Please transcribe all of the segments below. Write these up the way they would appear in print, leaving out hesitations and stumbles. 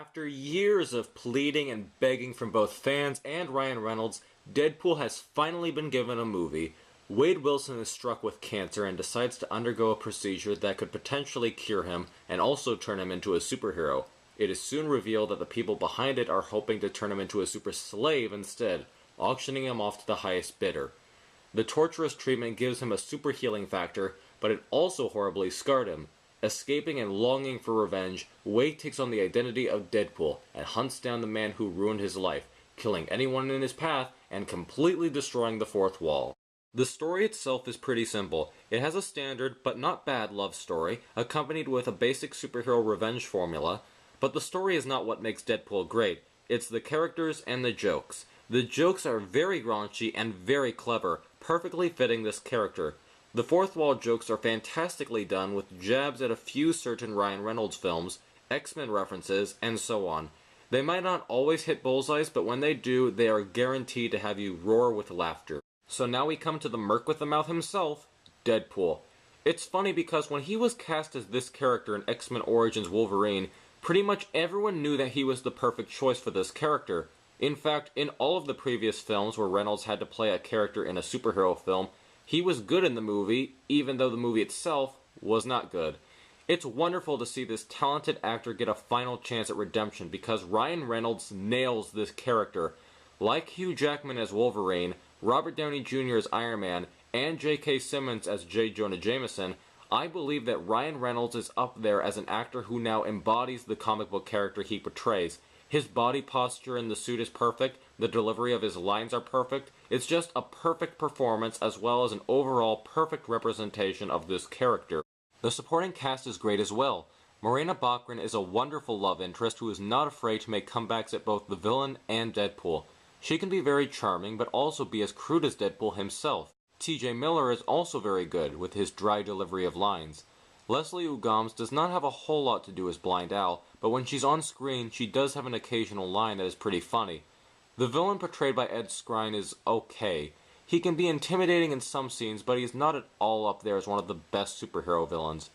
After years of pleading and begging from both fans and Ryan Reynolds, Deadpool has finally been given a movie. Wade Wilson is struck with cancer and decides to undergo a procedure that could potentially cure him and also turn him into a superhero. It is soon revealed that the people behind it are hoping to turn him into a super slave instead, auctioning him off to the highest bidder. The torturous treatment gives him a super healing factor, but it also horribly scarred him. Escaping and longing for revenge, Wade takes on the identity of Deadpool and hunts down the man who ruined his life, killing anyone in his path and completely destroying the fourth wall. The story itself is pretty simple. It has a standard, but not bad love story, accompanied with a basic superhero revenge formula, but the story is not what makes Deadpool great. It's the characters and the jokes. The jokes are very raunchy and very clever, perfectly fitting this character. The fourth wall jokes are fantastically done with jabs at a few certain Ryan Reynolds films, X-Men references, and so on. They might not always hit bullseyes, but when they do, they are guaranteed to have you roar with laughter. So now we come to the merc with the mouth himself, Deadpool. It's funny because when he was cast as this character in X-Men Origins Wolverine, pretty much everyone knew that he was the perfect choice for this character. In fact, in all of the previous films where Reynolds had to play a character in a superhero film, he was good in the movie, even though the movie itself was not good. It's wonderful to see this talented actor get a final chance at redemption because Ryan Reynolds nails this character. Like Hugh Jackman as Wolverine, Robert Downey Jr. as Iron Man, and J.K. Simmons as J. Jonah Jameson, I believe that Ryan Reynolds is up there as an actor who now embodies the comic book character he portrays. His body posture in the suit is perfect, the delivery of his lines are perfect, it's just a perfect performance as well as an overall perfect representation of this character. The supporting cast is great as well. Morena Baccarin is a wonderful love interest who is not afraid to make comebacks at both the villain and Deadpool. She can be very charming but also be as crude as Deadpool himself. T.J. Miller is also very good with his dry delivery of lines. Leslie Uggams does not have a whole lot to do as Blind Al, but when she's on screen, she does have an occasional line that is pretty funny. The villain portrayed by Ed Skrein is okay. He can be intimidating in some scenes, but he's not at all up there as one of the best superhero villains.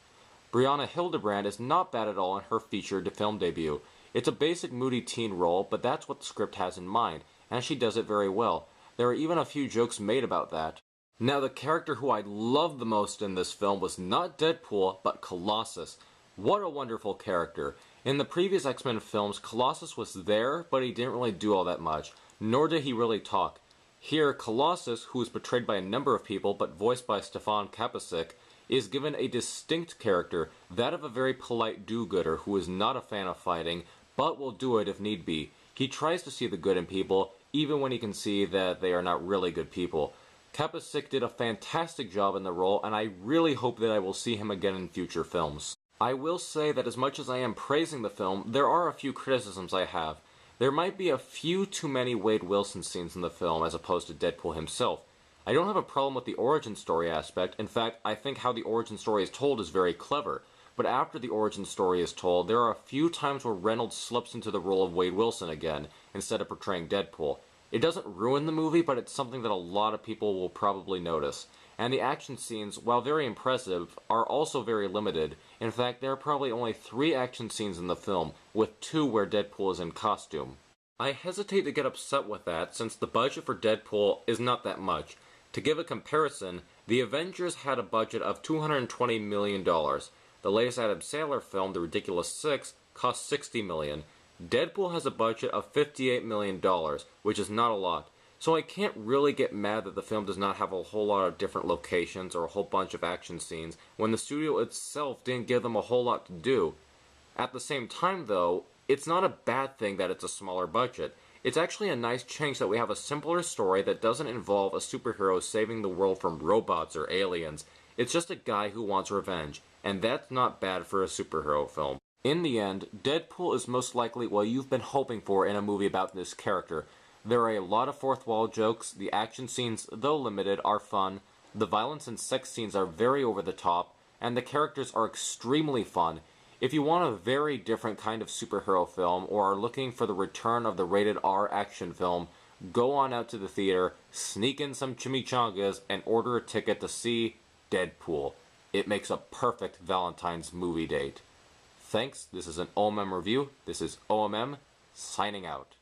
Brianna Hildebrand is not bad at all in her feature film debut. It's a basic moody teen role, but that's what the script has in mind, and she does it very well. There are even a few jokes made about that. Now, the character who I loved the most in this film was not Deadpool, but Colossus. What a wonderful character. In the previous X-Men films, Colossus was there, but he didn't really do all that much, nor did he really talk. Here, Colossus, who is portrayed by a number of people, but voiced by Stefan Kapicic, is given a distinct character, that of a very polite do-gooder who is not a fan of fighting, but will do it if need be. He tries to see the good in people, even when he can see that they are not really good people. Kapicic did a fantastic job in the role, and I really hope that I will see him again in future films. I will say that as much as I am praising the film, there are a few criticisms I have. There might be a few too many Wade Wilson scenes in the film as opposed to Deadpool himself. I don't have a problem with the origin story aspect. In fact, I think how the origin story is told is very clever. But after the origin story is told, there are a few times where Reynolds slips into the role of Wade Wilson again, instead of portraying Deadpool. It doesn't ruin the movie, but it's something that a lot of people will probably notice. And the action scenes, while very impressive, are also very limited. In fact, there are probably only 3 action scenes in the film, with 2 where Deadpool is in costume. I hesitate to get upset with that, since the budget for Deadpool is not that much. To give a comparison, the Avengers had a budget of $220 million. The latest Adam Sandler film, The Ridiculous Six, cost $60 million. Deadpool has a budget of $58 million, which is not a lot. So I can't really get mad that the film does not have a whole lot of different locations or a whole bunch of action scenes when the studio itself didn't give them a whole lot to do. At the same time though, it's not a bad thing that it's a smaller budget. It's actually a nice change that we have a simpler story that doesn't involve a superhero saving the world from robots or aliens. It's just a guy who wants revenge, and that's not bad for a superhero film. In the end, Deadpool is most likely what you've been hoping for in a movie about this character. There are a lot of fourth wall jokes, the action scenes, though limited, are fun, the violence and sex scenes are very over the top, and the characters are extremely fun. If you want a very different kind of superhero film, or are looking for the return of the rated R action film, go on out to the theater, sneak in some chimichangas, and order a ticket to see Deadpool. It makes a perfect Valentine's movie date. Thanks. This is an O.M.M review. This is O.M.M signing out.